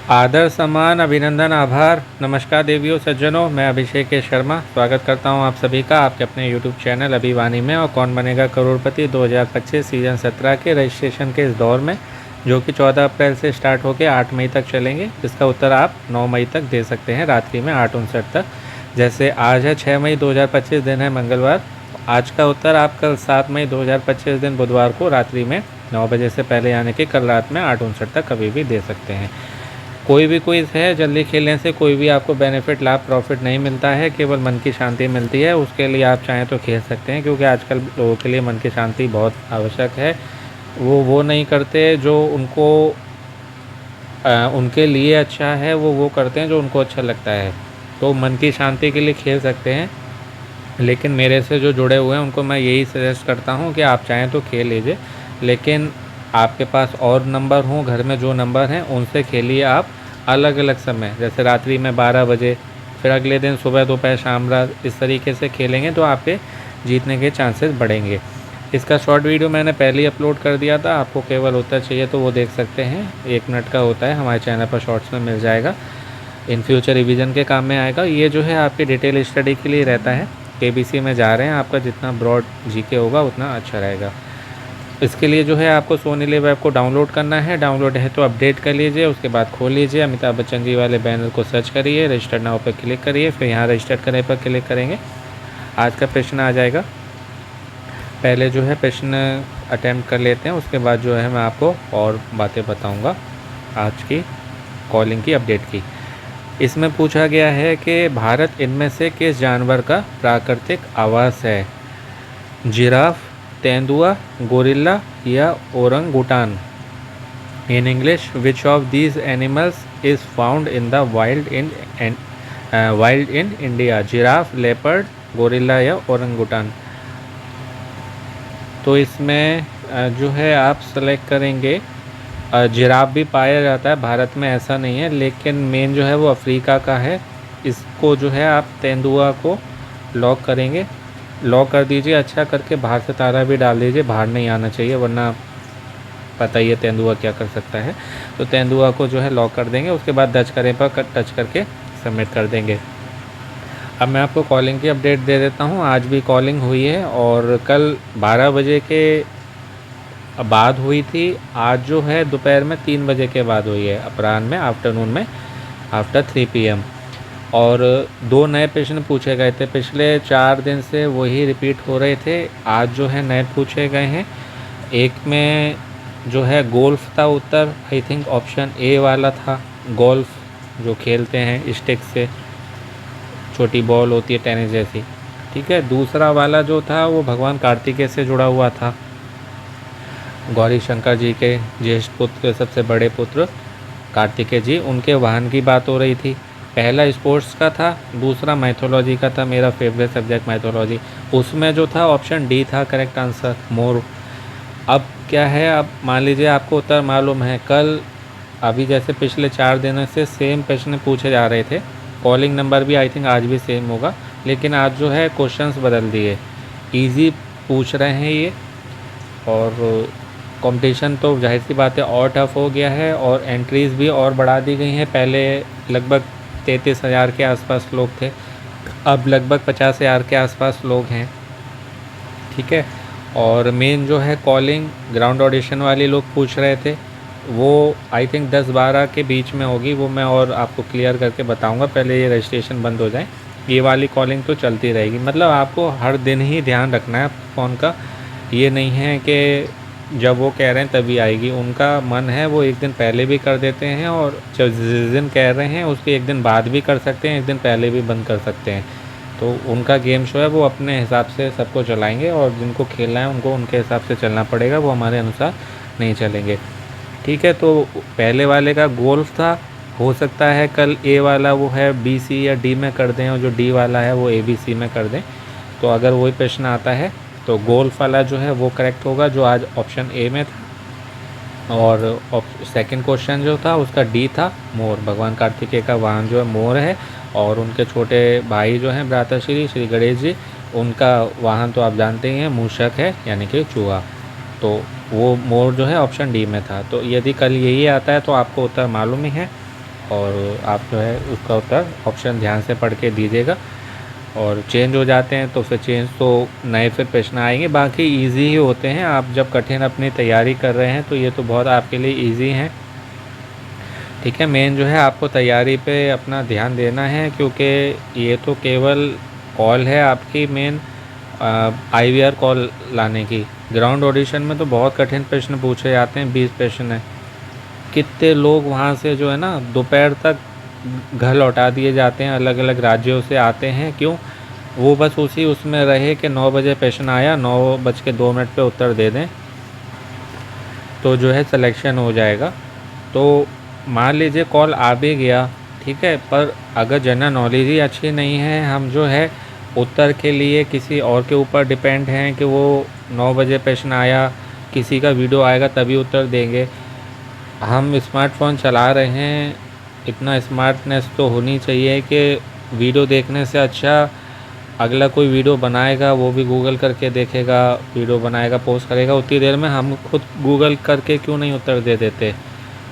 आदर सम्मान अभिनंदन आभार। नमस्कार देवियों सज्जनों, मैं अभिषेक के शर्मा स्वागत करता हूं आप सभी का आपके अपने यूट्यूब चैनल अभिवानी में। और कौन बनेगा करोड़पति 2025 सीज़न 17 के रजिस्ट्रेशन के इस दौर में, जो कि 14 अप्रैल से स्टार्ट होकर 8 मई तक चलेंगे, जिसका उत्तर आप 9 मई तक दे सकते हैं रात्रि में 8:59 तक। जैसे आज है 6 मई 2025, दिन है मंगलवार। आज का उत्तर आप कल 7 मई 2025 दिन बुधवार को रात्रि में 9 बजे से पहले, यानी कि कल रात में 8:59 तक कभी भी दे सकते हैं। कोई भी क्विज़ है, जल्दी खेलने से कोई भी आपको बेनिफिट लाभ प्रॉफिट नहीं मिलता है, केवल मन की शांति मिलती है। उसके लिए आप चाहें तो खेल सकते हैं, क्योंकि आजकल लोगों के लिए मन की शांति बहुत आवश्यक है। वो नहीं करते जो उनके लिए अच्छा है, वो करते हैं जो उनको अच्छा लगता है। तो मन की शांति के लिए खेल सकते हैं, लेकिन मेरे से जो जुड़े हुए हैं उनको मैं यही सजेस्ट करता हूँ कि आप चाहें तो खेल लीजिए, लेकिन आपके पास और नंबर हों, घर में जो नंबर हैं उनसे खेलिए आप अलग अलग समय, जैसे रात्रि में 12 बजे, फिर अगले दिन सुबह दोपहर शाम रात, इस तरीके से खेलेंगे तो आपके जीतने के चांसेस बढ़ेंगे। इसका शॉर्ट वीडियो मैंने पहले ही अपलोड कर दिया था, आपको केवल उत्तर चाहिए तो वो देख सकते हैं। 1 मिनट का होता है, हमारे चैनल पर शॉर्ट्स में मिल जाएगा। इन फ्यूचर रिवीजन के काम में आएगा। ये जो है आपकी डिटेल स्टडी के लिए रहता है। केबीसी में जा रहे हैं, आपका जितना ब्रॉड जीके होगा उतना अच्छा रहेगा। इसके लिए जो है आपको सोनी लिव ऐप को डाउनलोड करना है। डाउनलोड है तो अपडेट कर लीजिए, उसके बाद खोल लीजिए, अमिताभ बच्चन जी वाले बैनर को सर्च करिए, रजिस्टर नाउ पर क्लिक करिए, फिर यहाँ रजिस्टर करने पर क्लिक करेंगे। आज का प्रश्न आ जाएगा। पहले जो है प्रश्न अटैम्प्ट कर लेते हैं, उसके बाद जो है मैं आपको और बातें बताऊँगा आज की कॉलिंग की अपडेट की। इसमें पूछा गया है कि भारत इनमें से किस जानवर का प्राकृतिक आवास है? जिराफ, तेंदुआ, गोरिल्ला या orangutan. In English, which of these animals is found in the wild in India? Giraffe, leopard, gorilla या ओरंगुटान। तो इसमें जो है आप सेलेक्ट करेंगे, जिराफ भी पाया जाता है भारत में, ऐसा नहीं है, लेकिन मेन जो है वो अफ्रीका का है। इसको जो है आप तेंदुआ को लॉक करेंगे। लॉक कर दीजिए, अच्छा करके बाहर से तारा भी डाल दीजिए, बाहर नहीं आना चाहिए, वरना पता ही है तेंदुआ क्या कर सकता है। तो तेंदुआ को जो है लॉक कर देंगे, उसके बाद टच करके सबमिट कर देंगे। अब मैं आपको कॉलिंग की अपडेट दे देता हूँ। आज भी कॉलिंग हुई है और कल 12 बजे के बाद हुई थी। आज जो है दोपहर में 3 बजे के बाद हुई है, अपराह्न में, आफ्टरनून में, आफ्टर 3 PM। और 2 नए प्रश्न पूछे गए थे। पिछले 4 दिन से वही रिपीट हो रहे थे, आज जो है नए पूछे गए हैं। एक में जो है गोल्फ था उत्तर, आई थिंक ऑप्शन ए वाला था, गोल्फ जो खेलते हैं स्टिक से, छोटी बॉल होती है टेनिस जैसी, ठीक है। दूसरा वाला जो था वो भगवान कार्तिकेय से जुड़ा हुआ था, गौरी शंकर जी के ज्येष्ठ पुत्र, सबसे बड़े पुत्र कार्तिकेय जी, उनके वाहन की बात हो रही थी। पहला स्पोर्ट्स का था, दूसरा मैथोलॉजी का था, मेरा फेवरेट सब्जेक्ट मैथोलॉजी। उसमें जो था ऑप्शन डी था करेक्ट आंसर, मोर। अब क्या है, अब मान लीजिए आपको उत्तर मालूम है, कल अभी जैसे पिछले 4 दिनों से सेम प्रश्न पूछे जा रहे थे, कॉलिंग नंबर भी आई थिंक आज भी सेम होगा, लेकिन आज जो है क्वेश्चंस बदल दिए, इजी पूछ रहे हैं ये। और कंपटीशन तो जाहिर सी बात है और टफ हो गया है, और एंट्रीज़ भी और बढ़ा दी गई हैं। पहले लगभग 33,000 के आसपास लोग थे, अब लगभग 50,000 के आसपास लोग हैं, ठीक है। और मेन जो है कॉलिंग ग्राउंड ऑडिशन वाली लोग पूछ रहे थे, वो आई थिंक 10-12 के बीच में होगी, वो मैं और आपको क्लियर करके बताऊंगा, पहले ये रजिस्ट्रेशन बंद हो जाए। ये वाली कॉलिंग तो चलती रहेगी, मतलब आपको हर दिन ही ध्यान रखना है फ़ोन का। ये नहीं है कि जब वो कह रहे हैं तभी आएगी, उनका मन है वो एक दिन पहले भी कर देते हैं, और जब जिस दिन कह रहे हैं उसके एक दिन बाद भी कर सकते हैं, एक दिन पहले भी बंद कर सकते हैं। तो उनका गेम शो है, वो अपने हिसाब से सबको चलाएंगे, और जिनको खेलना है उनको उनके हिसाब से चलना पड़ेगा, वो हमारे अनुसार नहीं चलेंगे, ठीक है। तो पहले वाले का गोल्फ था, हो सकता है कल ए वाला वो है बी सी या डी में कर दें, और जो डी वाला है वो ए बी सी में कर दें। तो अगर वही प्रश्न आता है तो गोल्फ वाला जो है वो करेक्ट होगा, जो आज ऑप्शन ए में था। और सेकंड क्वेश्चन जो था उसका डी था, मोर। भगवान कार्तिकेय का वाहन जो है मोर है, और उनके छोटे भाई जो हैं भ्राताश्री श्री गणेश जी, उनका वाहन तो आप जानते ही हैं, मूषक है, यानी कि चूहा। तो वो मोर जो है ऑप्शन डी में था। तो यदि कल यही आता है तो आपको उत्तर मालूम ही है। और आप जो है उसका उत्तर ऑप्शन ध्यान से पढ़ के दीजिएगा। और चेंज हो जाते हैं तो फिर चेंज तो नए फिर प्रश्न आएंगे, बाकी इजी ही होते हैं। आप जब कठिन अपनी तैयारी कर रहे हैं तो ये तो बहुत आपके लिए इजी हैं। ठीक है, मेन जो है आपको तैयारी पे अपना ध्यान देना है, क्योंकि ये तो केवल कॉल है आपकी मेन IVR कॉल लाने की। ग्राउंड ऑडिशन में तो बहुत कठिन प्रश्न पूछे जाते हैं, 20 प्रश्न है। कितने लोग वहाँ से जो है ना दोपहर तक घर लौटा दिए जाते हैं, अलग अलग राज्यों से आते हैं। क्यों? वो बस उसमें रहे कि 9 बजे प्रश्न आया, 9:02 पे उत्तर दे दें तो जो है सिलेक्शन हो जाएगा। तो मान लीजिए कॉल आ भी गया, ठीक है, पर अगर जनरल नॉलेज ही अच्छी नहीं है, हम जो है उत्तर के लिए किसी और के ऊपर डिपेंड हैं कि वो 9 बजे प्रश्न आया, किसी का वीडियो आएगा तभी उत्तर देंगे। हम स्मार्टफोन चला रहे हैं, इतना स्मार्टनेस तो होनी चाहिए कि वीडियो देखने से अच्छा अगला कोई वीडियो बनाएगा वो भी गूगल करके देखेगा, वीडियो बनाएगा पोस्ट करेगा, उतनी देर में हम खुद गूगल करके क्यों नहीं उत्तर दे देते,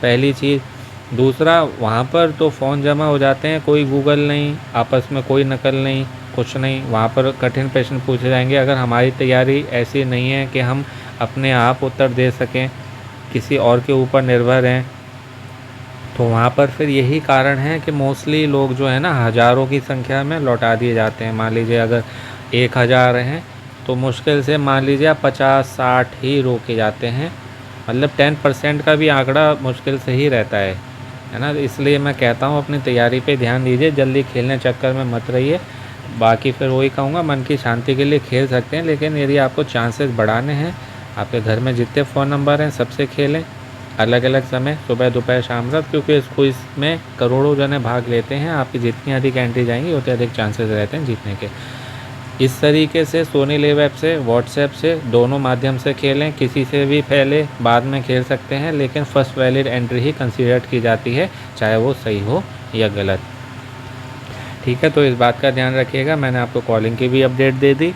पहली चीज़। दूसरा, वहाँ पर तो फ़ोन जमा हो जाते हैं, कोई गूगल नहीं, आपस में कोई नकल नहीं, कुछ नहीं, वहाँ पर कठिन प्रश्न पूछे जाएंगे। अगर हमारी तैयारी ऐसी नहीं है कि हम अपने आप उत्तर दे सकें, किसी और के ऊपर निर्भर हैं, तो वहाँ पर फिर यही कारण है कि मोस्टली लोग जो है ना हज़ारों की संख्या में लौटा दिए जाते हैं। मान लीजिए अगर 1000 हैं तो मुश्किल से मान लीजिए आप 50-60 ही रोके जाते हैं, मतलब 10% का भी आंकड़ा मुश्किल से ही रहता है ना। इसलिए मैं कहता हूँ अपनी तैयारी पे ध्यान दीजिए, जल्दी खेलने चक्कर में मत रहिए। बाकी फिर वही कहूँगा, मन की शांति के लिए खेल सकते हैं, लेकिन यदि आपको चांसेस बढ़ाने हैं, आपके घर में जितने फ़ोन नंबर हैं सबसे खेलें, अलग अलग समय, सुबह दोपहर शाम रात, क्योंकि इस क्विज़ में करोड़ों जने भाग लेते हैं। आपकी जितनी अधिक एंट्री जाएंगी उतने अधिक चांसेस रहते हैं जीतने के। इस तरीके से सोनी लिव ऐप से, व्हाट्सएप से, दोनों माध्यम से खेलें। किसी से भी पहले बाद में खेल सकते हैं, लेकिन फर्स्ट वैलिड एंट्री ही कंसीडर की जाती है, चाहे वो सही हो या गलत। ठीक है, तो इस बात का ध्यान रखिएगा। मैंने आपको कॉलिंग की भी अपडेट दे दी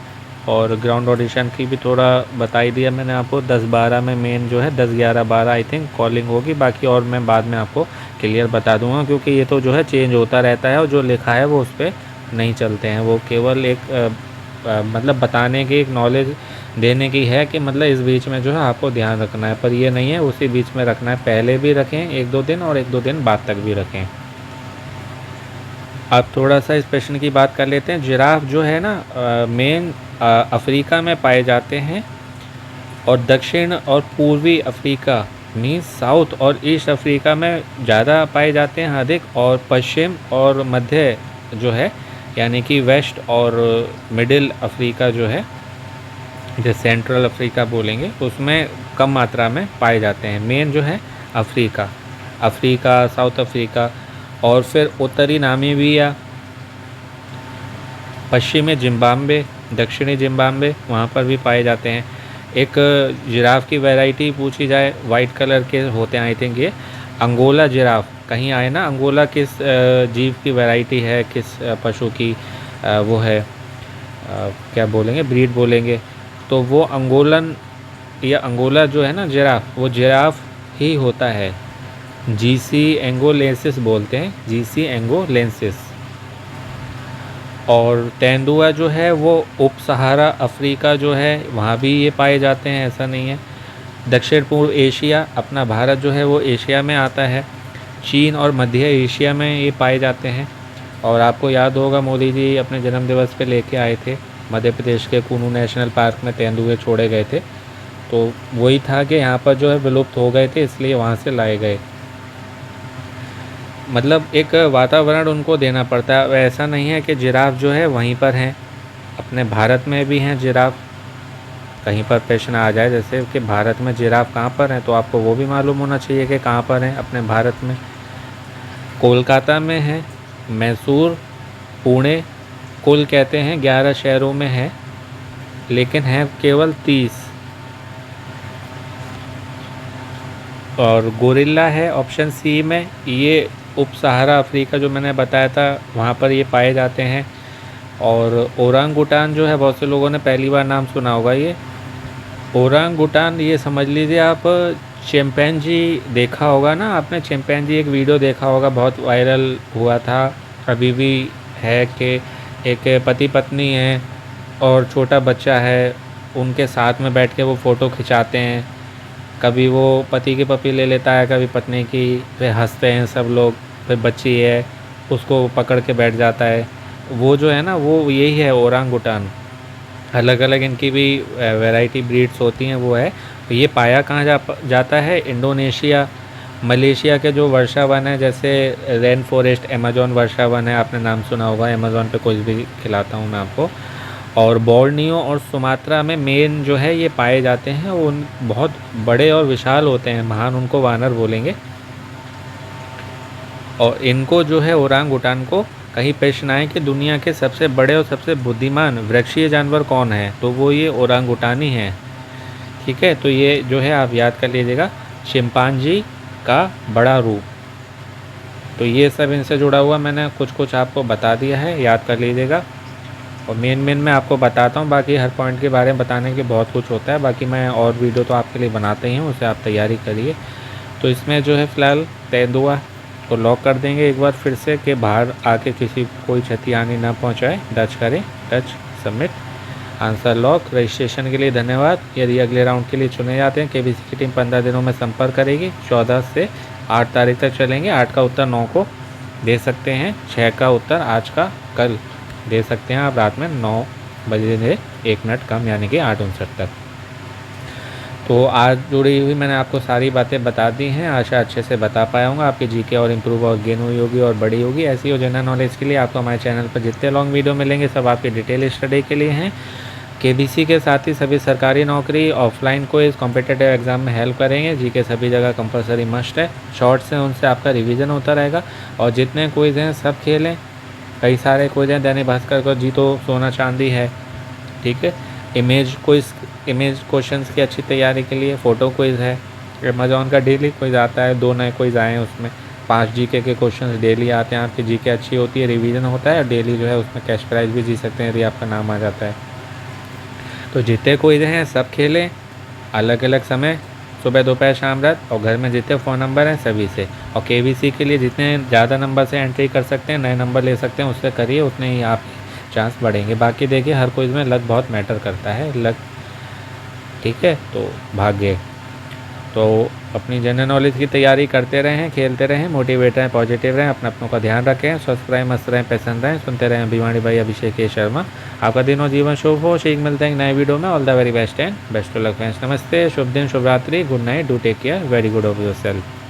और ग्राउंड ऑडिशन की भी थोड़ा बताई दिया मैंने आपको। 10-12 में मेन जो है 10-11-12 आई थिंक कॉलिंग होगी, बाकी और मैं बाद में आपको क्लियर बता दूंगा, क्योंकि ये तो जो है चेंज होता रहता है और जो लिखा है वो उस पर नहीं चलते हैं। वो केवल एक मतलब बताने की, एक नॉलेज देने की है कि मतलब इस बीच में जो है आपको ध्यान रखना है, पर ये नहीं है उसी बीच में रखना है। पहले भी रखें 1-2 दिन और 1-2 दिन बाद तक भी रखें। अब थोड़ा सा इस प्रश्न की बात कर लेते हैं। जिराफ जो है ना मेन अफ्रीका में पाए जाते हैं, और दक्षिण और पूर्वी अफ्रीका मीन्स साउथ और ईस्ट अफ्रीका में ज़्यादा पाए जाते हैं अधिक, और पश्चिम और मध्य जो है यानी कि वेस्ट और मिडिल अफ्रीका जो है, जो सेंट्रल अफ्रीका बोलेंगे, उसमें कम मात्रा में पाए जाते हैं। मेन जो है अफ्रीका, साउथ अफ्रीका, और फिर उत्तरी नामीबिया, पश्चिमी जिम्बाब्वे, दक्षिणी जिम्बाब्वे, वहाँ पर भी पाए जाते हैं। एक जिराफ की वैरायटी पूछी जाए, वाइट कलर के होते हैं आई थिंक ये अंगोला जिराफ, कहीं आए ना, अंगोला किस जीव की वैरायटी है, किस पशु की वो है, क्या बोलेंगे, ब्रीड बोलेंगे, तो वो अंगोलन या अंगोला जो है ना जिराफ, वो जिराफ ही होता है। GC एंगोलेंसिस बोलते हैं, GC एंगोलेंसिस। और तेंदुआ जो है वो उप सहारा अफ्रीका जो है वहाँ भी ये पाए जाते हैं, ऐसा नहीं है। दक्षिण पूर्व एशिया, अपना भारत जो है वो एशिया में आता है। चीन और मध्य एशिया में ये पाए जाते हैं। और आपको याद होगा मोदी जी अपने जन्मदिवस पे लेके आए थे, मध्य प्रदेश के कुनू नेशनल पार्क में तेंदुए छोड़े गए थे, तो वही था कि यहाँ पर जो है विलुप्त हो गए थे, इसलिए वहाँ से लाए गए। मतलब एक वातावरण उनको देना पड़ता है, ऐसा नहीं है कि जिराफ जो है वहीं पर हैं, अपने भारत में भी हैं जिराफ। कहीं पर प्रश्न आ जाए जैसे कि भारत में जिराफ कहाँ पर हैं, तो आपको वो भी मालूम होना चाहिए कि कहाँ पर हैं अपने भारत में। कोलकाता में है, मैसूर, पुणे, कुल कहते हैं 11 शहरों में है, लेकिन हैं केवल 30। और गोरिल्ला है ऑप्शन सी में, ये उप सहारा अफ्रीका जो मैंने बताया था वहाँ पर ये पाए जाते हैं। और ओरांगुटान जो है, बहुत से लोगों ने पहली बार नाम सुना होगा, ये ओरांगुटान, ये समझ लीजिए आप चिंपैंजी देखा होगा ना आपने, चिंपैंजी एक वीडियो देखा होगा, बहुत वायरल हुआ था, अभी भी है, कि एक पति पत्नी है और छोटा बच्चा है, उनके साथ में बैठ के वो फ़ोटो खिंचाते हैं। कभी वो पति की पपी ले लेता है, कभी पत्नी की, फिर हंसते हैं सब लोग, फिर बच्ची है उसको पकड़ के बैठ जाता है। वो जो है ना, वो यही है ओरांगुटान। अलग अलग इनकी भी वैरायटी ब्रीड्स होती हैं, वो है। तो ये पाया कहाँ जाता है, इंडोनेशिया, मलेशिया के जो वर्षा वन है, जैसे रेन फॉरेस्ट, अमेजोन वर्षा वन है, आपने नाम सुना होगा, अमेजोन पे कुछ भी खिलाता हूँ मैं आपको। और बोर्नियो और सुमात्रा में मेन जो है ये पाए जाते हैं। उन बहुत बड़े और विशाल होते हैं, महान, उनको वानर बोलेंगे। और इनको जो है ओरांग उटान को कहीं प्रश्न आए कि दुनिया के सबसे बड़े और सबसे बुद्धिमान वृक्षीय जानवर कौन है, तो वो ये ओरांग उटानी है। ठीक है, तो ये जो है आप याद कर लीजिएगा, चिंपांजी का बड़ा रूप। तो ये सब इनसे जुड़ा हुआ मैंने कुछ कुछ आपको बता दिया है, याद कर लीजिएगा। और मेन मैं आपको बताता हूँ, बाकी हर पॉइंट के बारे में बताने के बहुत कुछ होता है, बाकी मैं और वीडियो तो आपके लिए बनाते ही हूँ, उसे आप तैयारी करिए। तो इसमें जो है फ़िलहाल तेंदुआ को लॉक कर देंगे एक बार फिर से, कि बाहर आके किसी कोई क्षति हानि ना पहुँचाए। टच करें, touch, submit, answer lock. Registration के लिए धन्यवाद। यदि अगले राउंड के लिए चुने जाते हैं, केबीसी की टीम 15 दिनों में संपर्क करेगी। 14 से 8 तारीख तक चलेंगे। 8 का उत्तर 9 को दे सकते हैं, 6 का उत्तर आज का कल दे सकते हैं आप रात में 9 बजे से 1 मिनट कम, यानी कि 8:59 तक। तो आज जुड़ी हुई मैंने आपको सारी बातें बता दी हैं, आशा अच्छे से बता पाया हूँ। आपकी जीके और इम्प्रूव और गेन हुई होगी और बड़ी होगी। ऐसी हो जनरल नॉलेज के लिए आपको हमारे चैनल पर जितने लॉन्ग वीडियो मिलेंगे सब आपकी डिटेल स्टडी के लिए हैं। केबीसी के साथ ही सभी सरकारी नौकरी, ऑफलाइन को इस कॉम्पिटेटिव एग्जाम में हेल्प करेंगे। जीके सभी जगह कंपलसरी मस्ट है, शॉर्ट्स हैं उनसे आपका रिवीजन होता रहेगा। और जितने क्विज़ हैं सब खेलें, कई सारे क्विज़ हैं, दैनिक भास्कर को जीतो सोना चांदी है। ठीक है, इमेज क्विज़, इमेज क्वेश्चंस की अच्छी तैयारी के लिए फ़ोटो क्विज़ है। अमेजॉन का डेली क्विज़ आता है, 2 नए क्विज़ आए हैं उसमें। 5 जीके के क्वेश्चंस डेली आते हैं, आपकी जीके अच्छी होती है, रिवीजन होता है, और डेली जो है उसमें कैश प्राइज़ भी जीत सकते हैं यदि आपका नाम आ जाता है। तो जितने क्विज़ हैं सब खेलें, अलग अलग समय, सुबह दोपहर शाम रात, और घर में जितने फ़ोन नंबर हैं सभी से। और केबीसी के लिए जितने ज़्यादा नंबर से एंट्री कर सकते हैं, नए नंबर ले सकते हैं, उससे करिए, उतने ही आप चांस बढ़ेंगे। बाकी देखिए हर क्विज़ में लक बहुत मैटर करता है, लक। ठीक है, तो भाग्य। तो अपनी जनरल नॉलेज की तैयारी करते रहें, खेलते रहें, मोटिवेट रहें, पॉजिटिव रहें, अपनों का ध्यान रखें, स्वस्थ रहें, मस्त रहें, पसंद रहें, सुनते रहें भिवाड़ी भाई अभिषेक शर्मा। आपका दिन और जीवन शुभ हो। शीघ्र मिलते हैं नए वीडियो में। All the very best and best of luck friends. नमस्ते, शुभ दिन, शुभ रात्रि, good night, do take care, very good of your self.